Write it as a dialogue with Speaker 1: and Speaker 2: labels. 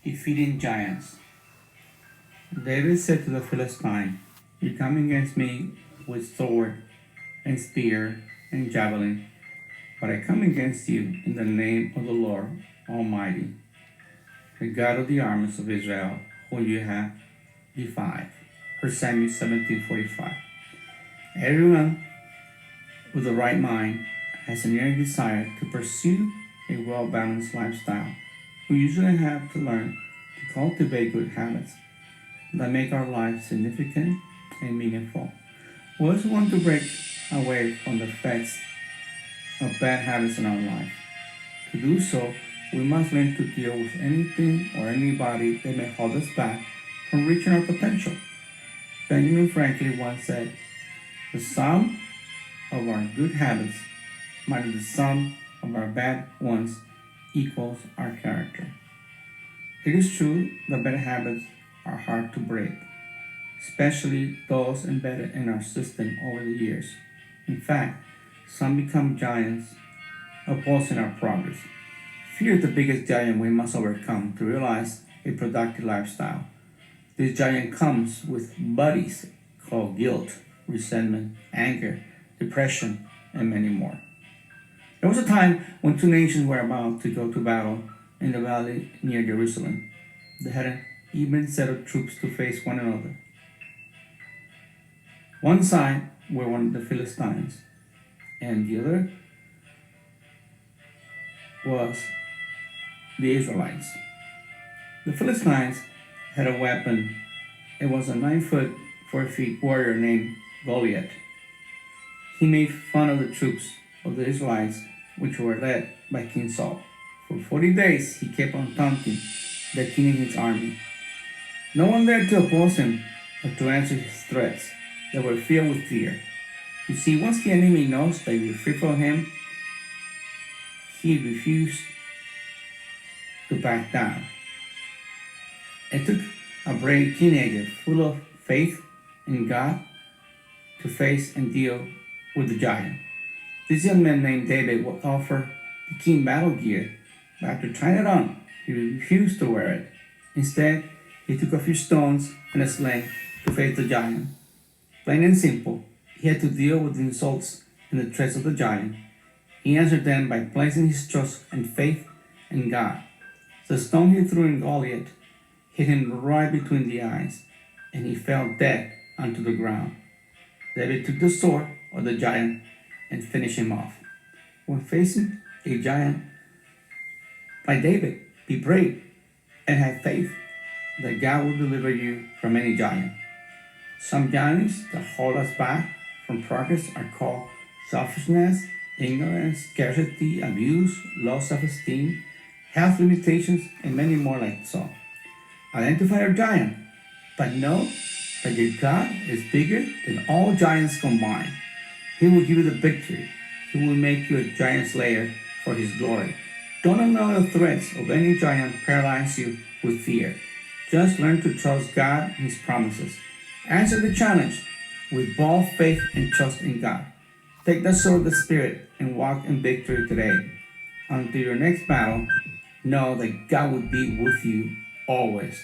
Speaker 1: Defeating giants. David said to the Philistine, "You come against me with sword and spear and javelin, but I come against you in the name of the Lord Almighty, the God of the armies of Israel, whom you have defied." 1 Samuel 17:45. Everyone with the right mind has an inner desire to pursue a well-balanced lifestyle. We usually have to learn to cultivate good habits that make our lives significant and meaningful. We also want to break away from the effects of bad habits in our life. To do so, we must learn to deal with anything or anybody that may hold us back from reaching our potential. Benjamin Franklin once said, "The sum of our good habits minus the sum of our bad ones equals our character." It is true that bad habits are hard to break, especially those embedded in our system over the years. In fact, some become giants opposing our progress. Fear is the biggest giant we must overcome to realize a productive lifestyle. This giant comes with buddies called guilt, resentment, anger, depression, and many more. There was a time when two nations were about to go to battle in the valley near Jerusalem. They had an even set of troops to face one another. One side were one of the Philistines, and the other was the Israelites. The Philistines had a weapon. It was a 9 foot 4 feet warrior named Goliath. He made fun of the troops of the Israelites, which were led by King Saul. For 40 days he kept on taunting the king and his army. No one dared to oppose him or to answer his threats. They were filled with fear. You see, once the enemy knows that you fear from him, he refused to back down. It took a brave teenager full of faith in God to face and deal with the giant. This young man named David would offer the king battle gear, but after trying it on, he refused to wear it. Instead, he took a few stones and a sling to face the giant. Plain and simple, he had to deal with the insults and the threats of the giant. He answered them by placing his trust and faith in God. The stone he threw in Goliath hit him right between the eyes, and he fell dead onto the ground. David took the sword of the giant and finished him off. When facing a giant like David, be brave and have faith that God will deliver you from any giant. Some giants that hold us back from progress are called selfishness, ignorance, scarcity, abuse, low self-esteem, health limitations, and many more like so. Identify your giant, but know that your God is bigger than all giants combined. He will give you the victory. He will make you a giant slayer for his glory. Don't allow the threats of any giant paralyze you with fear. Just learn to trust God and his promises. Answer the challenge with bold faith and trust in God. Take the sword of the Spirit and walk in victory today. Until your next battle, know that God will be with you always.